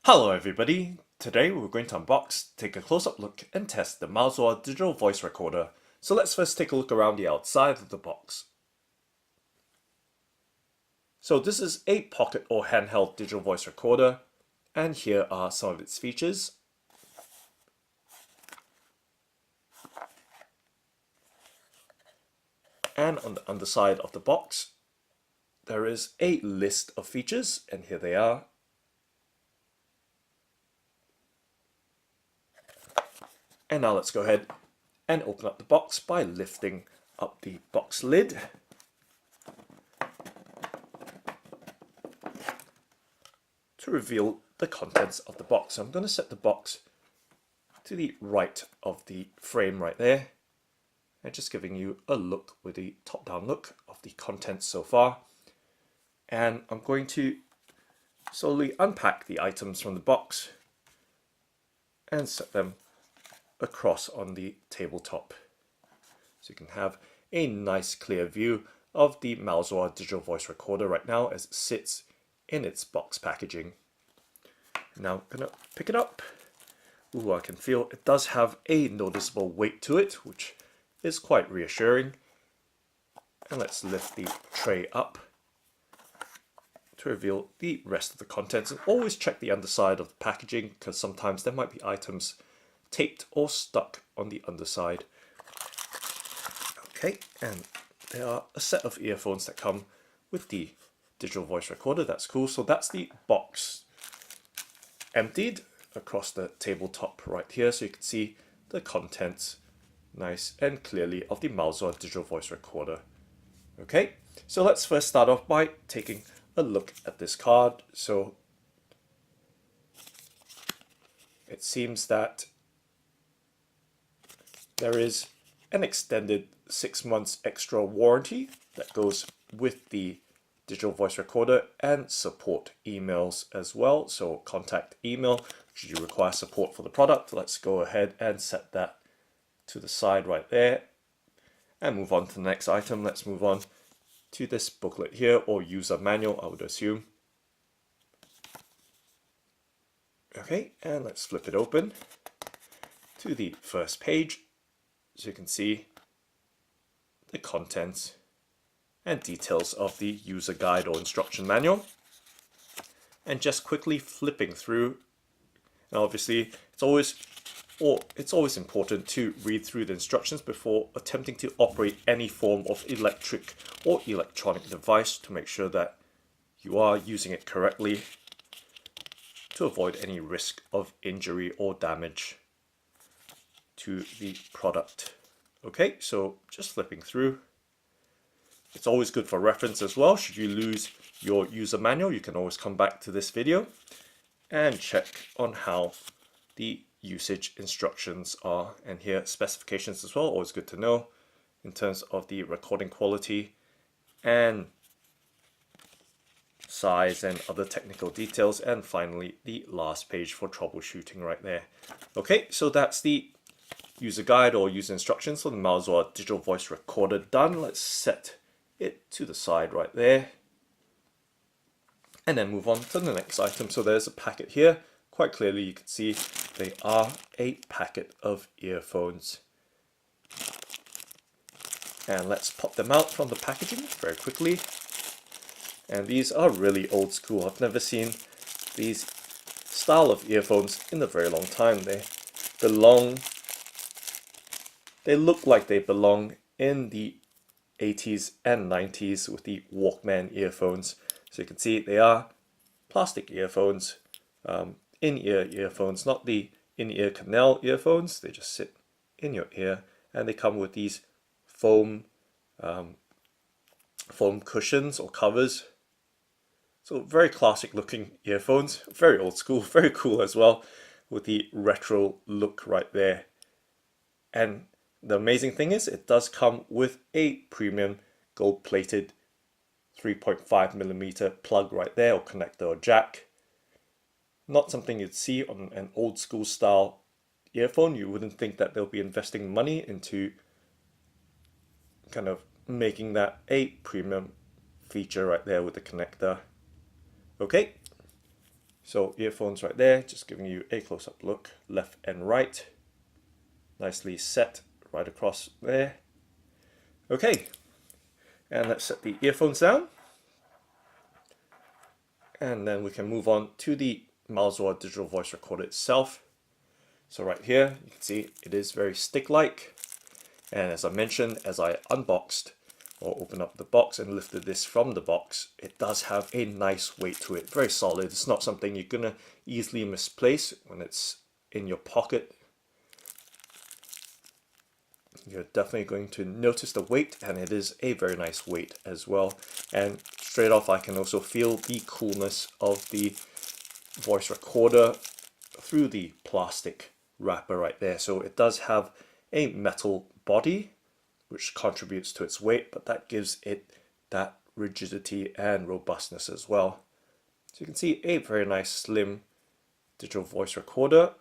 Hello everybody! Today we're going to unbox, take a close-up look and test the MAOZUA Digital Voice Recorder. So let's first take a look around the outside of the box. So this is a pocket or handheld digital voice recorder, and here are some of its features. And on the underside of the box there is a list of features, and here they are. And now let's go ahead and open up the box by lifting up the box lid. To reveal the contents of the box. So I'm going to set the box to the right of the frame right there, and just giving you a look with the top-down look of the contents so far. And I'm going to slowly unpack the items from the box and set them across on the tabletop, so you can have a nice clear view of the MAOZUA Digital Voice Recorder right now as it sits in its box packaging. Now I'm going to pick it up. Ooh, I can feel it does have a noticeable weight to it, which is quite reassuring. And let's lift the tray up to reveal the rest of the contents. And always check the underside of the packaging, because sometimes there might be items taped or stuck on the underside. Okay, and there are a set of earphones that come with the digital voice recorder. That's cool. So that's the box emptied across the tabletop right here, so you can see the contents nice and clearly of the MAOZUA Digital Voice Recorder. Okay, so let's first start off by taking a look at this card. So it seems that there is an extended 6 months extra warranty that goes with the digital voice recorder, and support emails as well. So contact email should you require support for the product. Let's go ahead and set that to the side right there and move on to the next item. Let's move on to this booklet here, or user manual, I would assume. Okay, and let's flip it open to the first page, so you can see the contents and details of the user guide or instruction manual. And just quickly flipping through, and obviously it's always important to read through the instructions before attempting to operate any form of electric or electronic device, to make sure that you are using it correctly to avoid any risk of injury or damage to the product. Okay, so just flipping through. It's always good for reference as well. Should you lose your user manual, you can always come back to this video and check on how the usage instructions are. And here, specifications as well, always good to know in terms of the recording quality and size and other technical details. And finally, the last page for troubleshooting right there. Okay, so that's the user guide or user instructions for the MAOZUA Digital Voice Recorder done. Let's set it to the side right there and then move on to the next item. So there's a packet here. Quite clearly you can see they are a packet of earphones, and let's pop them out from the packaging very quickly. And these are really old school. I've never seen these style of earphones in a very long time. They look like they belong in the 80s and 90s with the Walkman earphones. So you can see they are plastic earphones, in-ear earphones, not the in-ear canal earphones. They just sit in your ear, and they come with these foam cushions or covers. So very classic looking earphones, very old school, very cool as well, with the retro look right there. And the amazing thing is it does come with a premium gold-plated 3.5mm plug right there, or connector or jack. Not something you'd see on an old school style earphone. You wouldn't think that they'll be investing money into kind of making that a premium feature right there with the connector. Okay, So earphones right there, just giving you a close-up look, left and right. Nicely set right across there. Okay, and let's set the earphones down. And then we can move on to the MAOZUA Digital Voice Recorder itself. So right here, you can see it is very stick-like. And as I mentioned, as I unboxed or opened up the box and lifted this from the box, it does have a nice weight to it, very solid. It's not something you're gonna easily misplace when it's in your pocket. You're definitely going to notice the weight, and it is a very nice weight as well. And straight off, I can also feel the coolness of the voice recorder through the plastic wrapper right there. So it does have a metal body, which contributes to its weight, but that gives it that rigidity and robustness as well. So you can see a very nice slim digital voice recorder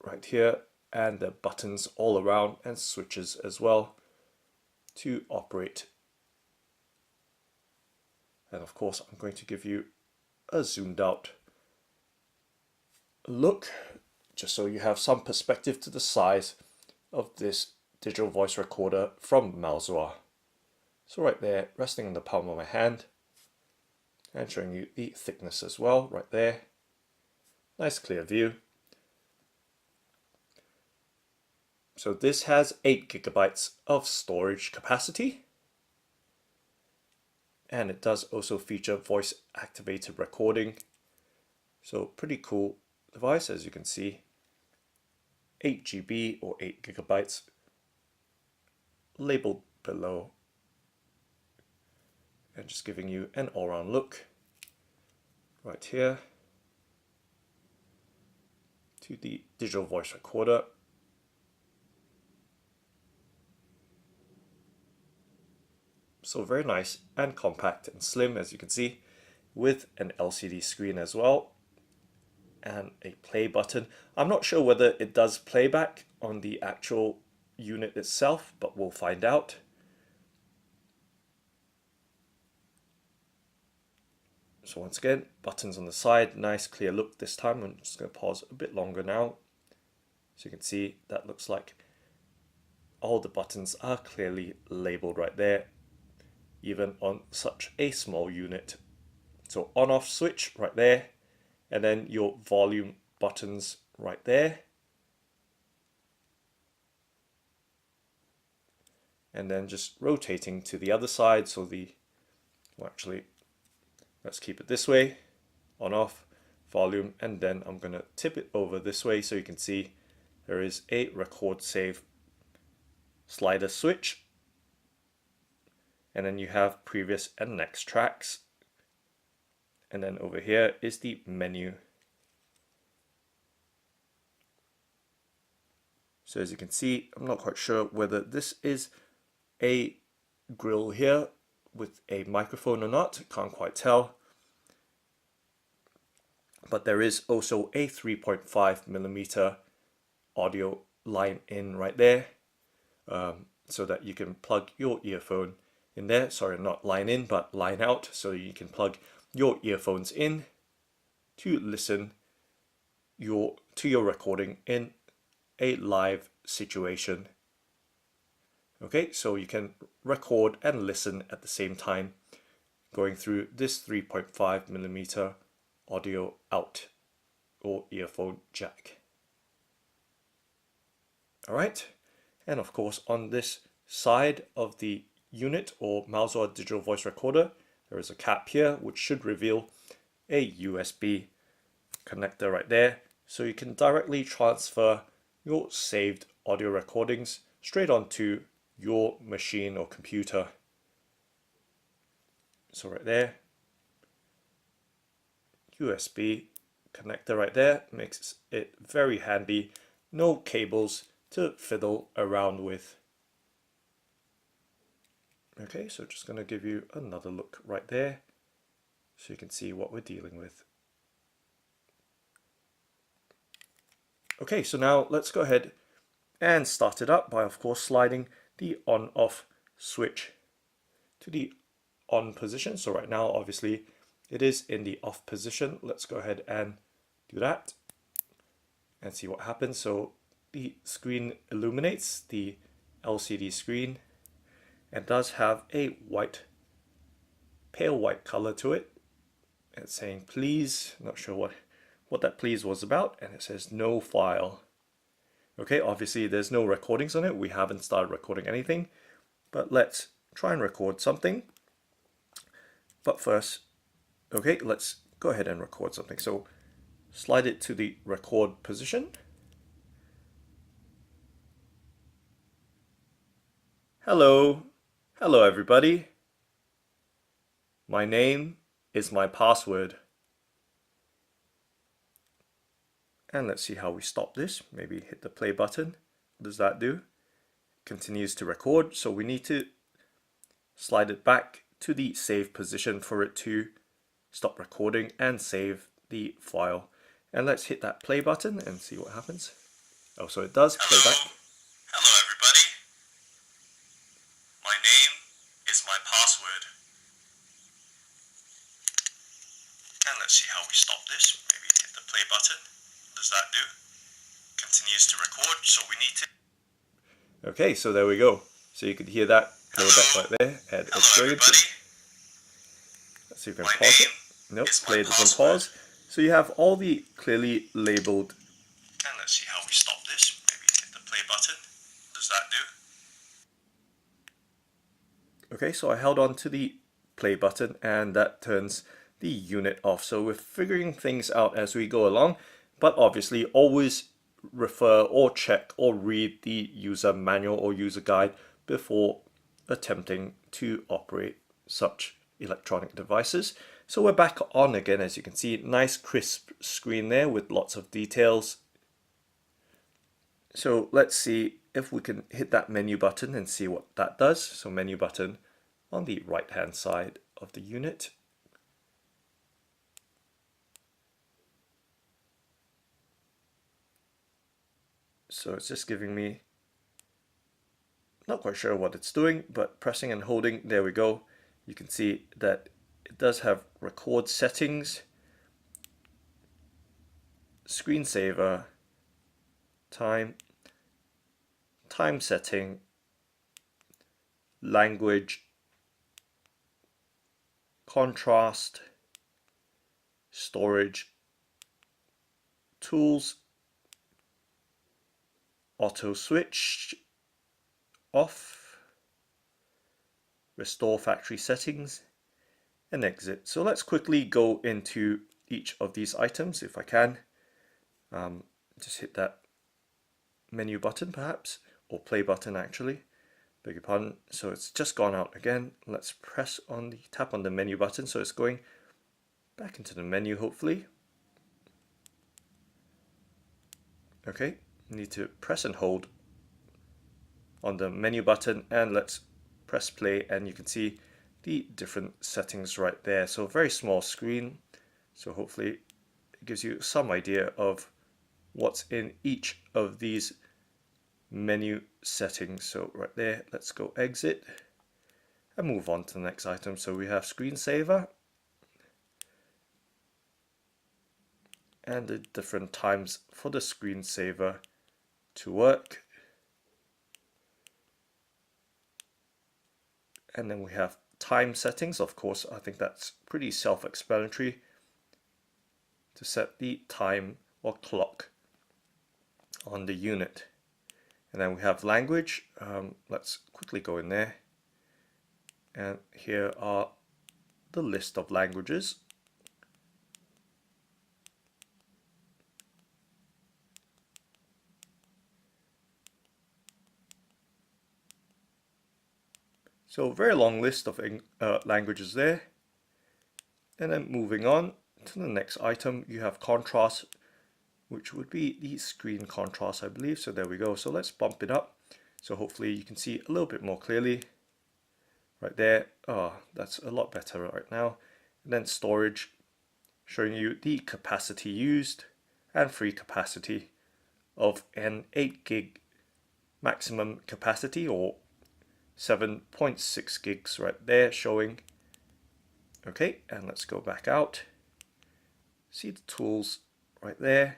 right here, and the buttons all around and switches as well to operate. And of course, I'm going to give you a zoomed out look, just so you have some perspective to the size of this digital voice recorder from MAOZUA. So right there, resting on the palm of my hand, and showing you the thickness as well, right there. Nice clear view. So this has 8 GB of storage capacity, and it does also feature voice activated recording. So pretty cool device, as you can see. 8 GB or 8 GB labeled below, and just giving you an all-round look right here to the digital voice recorder. So very nice and compact and slim, as you can see, with an LCD screen as well and a play button. I'm not sure whether it does playback on the actual unit itself, but we'll find out. So once again, buttons on the side, nice clear look this time. I'm just going to pause a bit longer now. So you can see that looks like all the buttons are clearly labeled right there, even on such a small unit. So on off switch right there, and then your volume buttons right there. And then just rotating to the other side, so well, actually, let's keep it this way, on off, volume, and then I'm going to tip it over this way so you can see there is a record save slider switch. And then you have previous and next tracks. And then over here is the menu. So as you can see, I'm not quite sure whether this is a grill here with a microphone or not, can't quite tell. But there is also a 3.5mm audio line in right there, so that you can plug your earphone in there. Sorry, not line in, but line out, so you can plug your earphones in to listen to your recording in a live situation. Okay, so you can record and listen at the same time going through this 3.5mm audio out or earphone jack. Alright, and of course on this side of the unit or MAOZUA Digital Voice Recorder, there is a cap here which should reveal a USB connector right there, so you can directly transfer your saved audio recordings straight onto your machine or computer. So right there, USB connector right there, makes it very handy. No cables to fiddle around with. Okay, so just going to give you another look right there so you can see what we're dealing with. Okay, so now let's go ahead and start it up by, of course, sliding the on-off switch to the on position. So right now, obviously, it is in the off position. Let's go ahead and do that and see what happens. So the screen illuminates, the LCD screen, and does have a white, pale white color to it. It's saying please, not sure what that please was about, and it says no file. Okay, obviously there's no recordings on it. We haven't started recording anything, but let's try and record something. But first, okay, let's go ahead and record something. So slide it to the record position. Hello, hello everybody. My name is my password. And let's see how we stop this. Maybe hit the play button. What does that do? Continues to record, so we need to slide it back to the save position for it to stop recording and save the file. And let's hit that play button and see what happens. Oh, so it does play back. Hello everybody. My name is my password. And let's see how we stop this. Maybe hit the play button. What does that do? Continues to record, so we need to... Okay, so there we go. So you could hear that playback right there. And Hello it's going everybody. let's see if we can pause it. Nope, play doesn't pause. So you have all the clearly labeled. And let's see how we stop this. Maybe hit the play button. What does that do? Okay, so I held on to the play button and that turns the unit off. So we're figuring things out as we go along, but obviously always refer or check or read the user manual or user guide before attempting to operate such electronic devices. So we're back on again, as you can see, nice crisp screen there with lots of details. So let's see if we can hit that menu button and see what that does. So menu button on the right hand side of the unit. So it's just giving me, not quite sure what it's doing, but pressing and holding, there we go. You can see that it does have record settings, screensaver, time setting, language, contrast, storage, tools, auto switch off, restore factory settings, and exit. So let's quickly go into each of these items if I can. Just hit that menu button perhaps, or play button actually, beg your pardon. So it's just gone out again. Let's tap on the menu button so it's going back into the menu hopefully. Okay, need to press and hold on the menu button and let's press play and you can see the different settings right there. So very small screen, so hopefully it gives you some idea of what's in each of these menu settings. So right there, let's go exit and move on to the next item. So we have screensaver and the different times for the screensaver to work. And then we have time settings. Of course, I think that's pretty self-explanatory, to set the time or clock on the unit. And then we have language. Let's quickly go in there. And here are the list of languages. So very long list of languages there. And then moving on to the next item, you have contrast, which would be the screen contrast, I believe. So there we go. So let's bump it up. So hopefully you can see a little bit more clearly right there. Oh, that's a lot better right now. And then storage, showing you the capacity used and free capacity of an 8 gig maximum capacity, or 7.6 gigs right there showing. Okay, and let's go back out. See the tools right there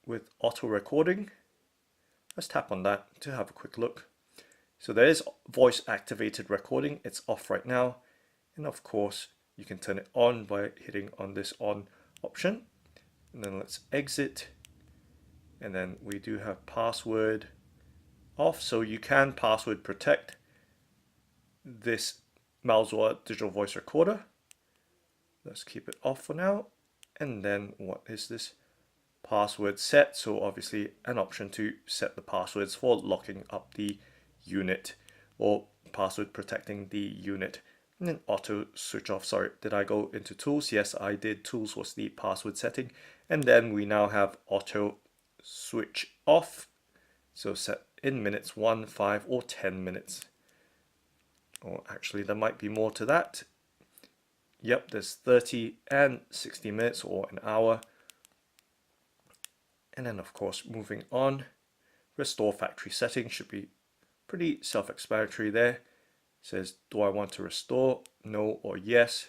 with auto recording. Let's tap on that to have a quick look. So there is voice activated recording. It's off right now. And of course, you can turn it on by hitting on this on option. And then let's exit. And then we do have password off. So you can password protect this MAOZUA Digital Voice Recorder. Let's keep it off for now. And then what is this? Password set. So obviously an option to set the passwords for locking up the unit or password protecting the unit. And then auto switch off. Sorry, did I go into tools? Yes, I did. Tools was the password setting. And then we now have auto switch off. So set in minutes, 1, 5, or 10 minutes. Or actually, there might be more to that. Yep, there's 30 and 60 minutes or an hour. And then of course, moving on, restore factory settings should be pretty self-explanatory there. It says, do I want to restore? No or yes.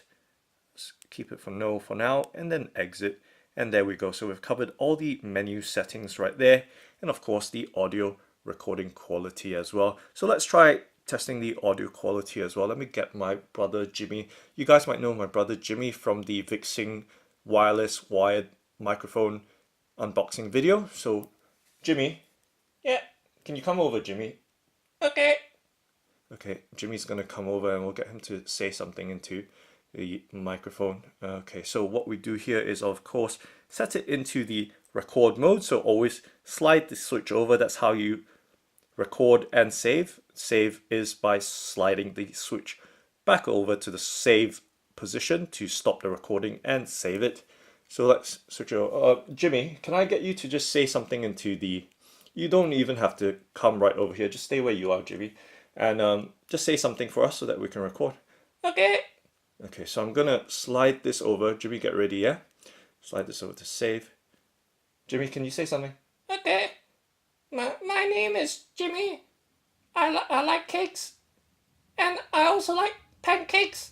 Let's keep it for no for now, and then exit. And there we go. So we've covered all the menu settings right there. And of course, the audio recording quality as well. So let's try testing the audio quality as well. Let me get my brother Jimmy. You guys might know my brother Jimmy from the Vixing wireless wired microphone unboxing video. So Jimmy, yeah, can you come over, Jimmy? Okay. Okay, Jimmy's gonna come over and we'll get him to say something into the microphone. Okay, so what we do here is of course set it into the record mode. So always slide the switch over. That's how you record and save. Save is by sliding the switch back over to the save position to stop the recording and save it. So let's switch over. Jimmy, can I get you to just say something into the... You don't even have to come right over here. Just stay where you are, Jimmy. And just say something for us so that we can record. Okay. Okay, so I'm going to slide this over. Jimmy, get ready, yeah? Slide this over to save. Jimmy, can you say something? Okay. My name is Jimmy. I like cakes. And I also like pancakes.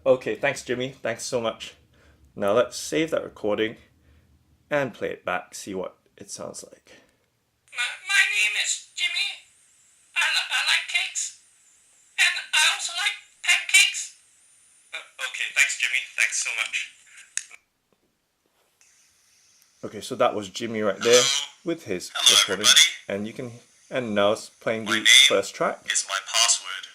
Okay, thanks, Jimmy. Thanks so much. Now let's save that recording and play it back, see what it sounds like. My name is Jimmy. I like cakes. And I also like pancakes. Okay, thanks, Jimmy. Thanks so much. Okay, so that was Jimmy right there with his recording. Everybody. And now it's playing the first track. It's my password.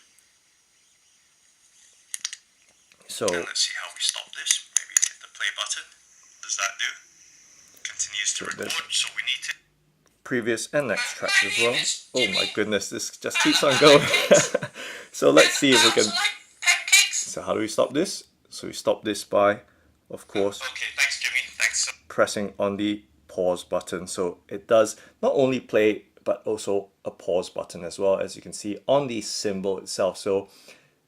So and let's see how we stop this. Maybe hit the play button. Does that do? Continues to record, so we need to... Previous and next tracks as well. Oh my goodness, this just keeps on going. So let's see if we can... So how do we stop this? So we stop this by, of course, okay, thanks, Jimmy. Thanks. Pressing on the pause button. So it does not only play, but also a pause button as well, as you can see on the symbol itself. So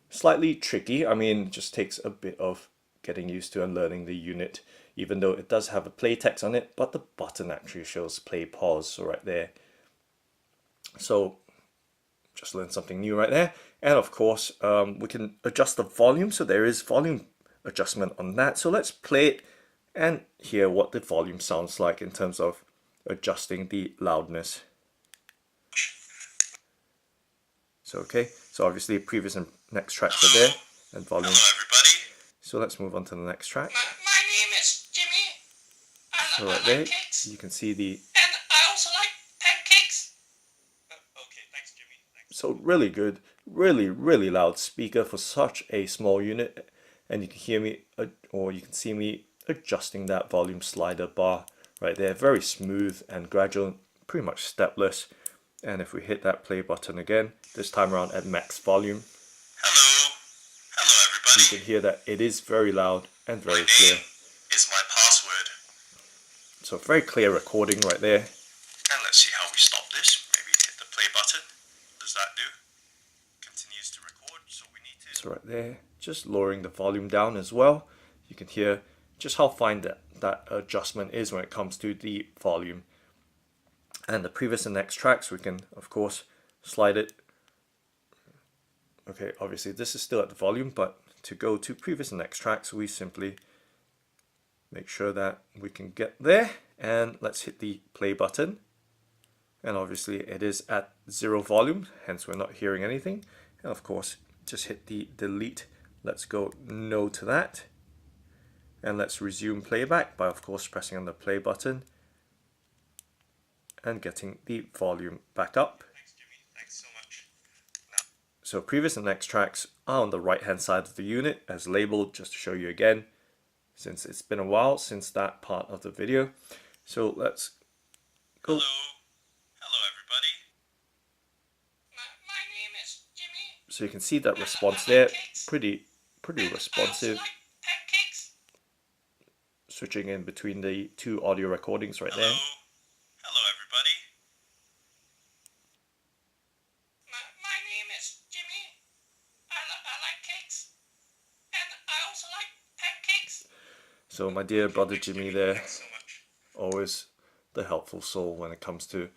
slightly tricky. I mean, it just takes a bit of getting used to and learning the unit, even though it does have a play text on it, but the button actually shows play pause. So right there. So just learned something new right there. And of course, we can adjust the volume. So there is volume adjustment on that. So let's play it and hear what the volume sounds like in terms of adjusting the loudness. So okay, so obviously previous and next tracks are there, and volume. Hello, everybody. So let's move on to the next track. My name is Jimmy. So right there, you can see the... And I also like pancakes. Okay, thanks, Jimmy. Thanks. So really good, really loud speaker for such a small unit, and you can hear me, or you can see me adjusting that volume slider bar right there. Very smooth and gradual, pretty much stepless. And if we hit that play button again, this time around at max volume, Hello everybody. you can hear that it is very loud and very my clear. Name is my password. So very clear recording right there. And let's see how we stop this. Maybe hit the play button. Does that do? Continues to record, so we need to... So right there, just lowering the volume down as well. You can hear just how fine that adjustment is when it comes to the volume. And the previous and next tracks, we can of course slide it Okay, obviously this is still at the volume, but to go to previous and next tracks, we simply make sure that we can get there, and let's hit the play button. And obviously it is at 0 volume, hence we're not hearing anything. And of course, just hit the delete. Let's go no to that. And let's resume playback by, of course, pressing on the play button and getting the volume back up. Thanks, Jimmy. Thanks so much. So previous and next tracks are on the right hand side of the unit as labeled, just to show you again, since it's been a while since that part of the video. So let's go. Hello. Hello, everybody. My name is Jimmy. So you can see that response there, pretty responsive. Pancakes. Switching in between the two audio recordings right there. Hello, everybody. My name is Jimmy. I like cakes. And I also like pancakes. So my dear brother Jimmy there, Thanks so much. always the helpful soul when it comes to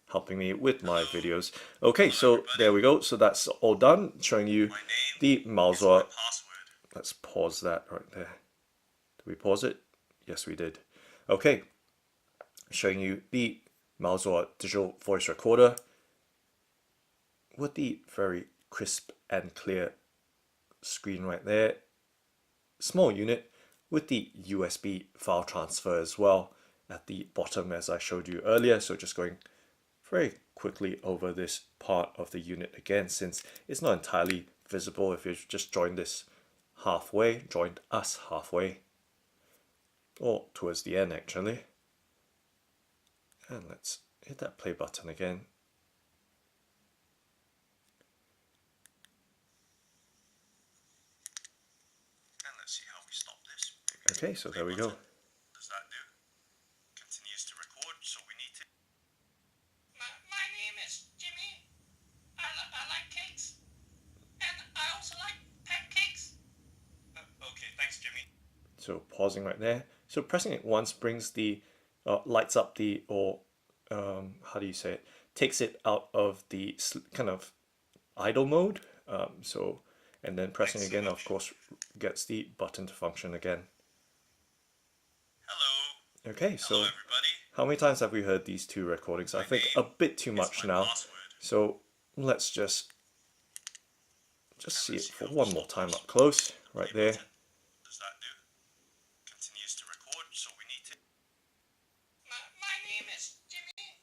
helping me with my videos. Okay, so there we go. So that's all done, showing you My name the is MAOZUA. my password. Let's pause that right there. Did we pause it? Yes, we did. Okay, showing you the MAOZUA Digital Voice Recorder with the very crisp and clear screen right there. Small unit with the USB file transfer as well at the bottom, as I showed you earlier. So just going very quickly over this part of the unit again, since it's not entirely visible if you've just joined us halfway, or towards the end actually. And let's hit that play button again. And let's see how we stop this. Okay, so there we go. Does that do? Continues to record, so we need to. My name is Jimmy. I like cakes. And I also like pancakes. Okay, thanks, Jimmy. So pausing right there. So pressing it once brings the, lights up the, or how do you say it? Takes it out of the kind of idle mode. And then pressing again, of course, gets the button to function again. Hello. Okay, so Hello, everybody. how many times have we heard these two recordings? I think a bit too much now. So let's just see it for one more time up close, right there. Does that do? Continues to record, so we need to. My name is Jimmy.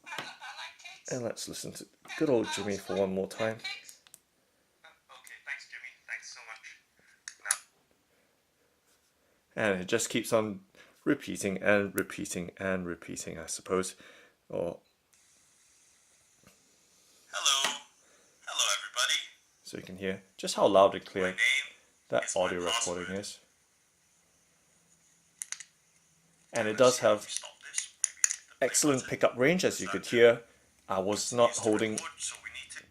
I like cakes. And let's listen to good old Jimmy for one more time. Okay, thanks, Jimmy. Thanks so much. And it just keeps on repeating and repeating and repeating, I suppose. Or Hello. Hello, everybody. so you can hear just how loud and My clear name that is my audio recording password. is. And it does have Stop this. Maybe hit the play excellent button. pickup range, as you could hear. I was not Continues to holding record, so we need to.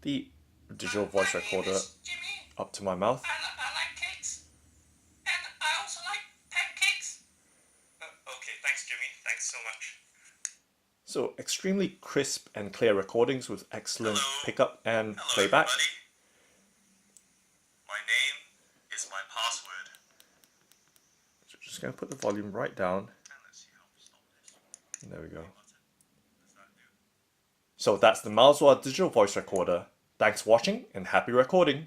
the digital voice recorder Jimmy. up to my mouth. I like cakes. And I also like pancakes. Okay, thanks, Jimmy. Thanks so much. So extremely crisp and clear recordings with excellent Hello. pickup and Hello, playback. everybody. My name is my password. So just going to put the volume right down. And let's see how we stop this. And there we go. Does that do? So that's the MAOZUA Digital Voice Recorder. Thanks for watching and happy recording.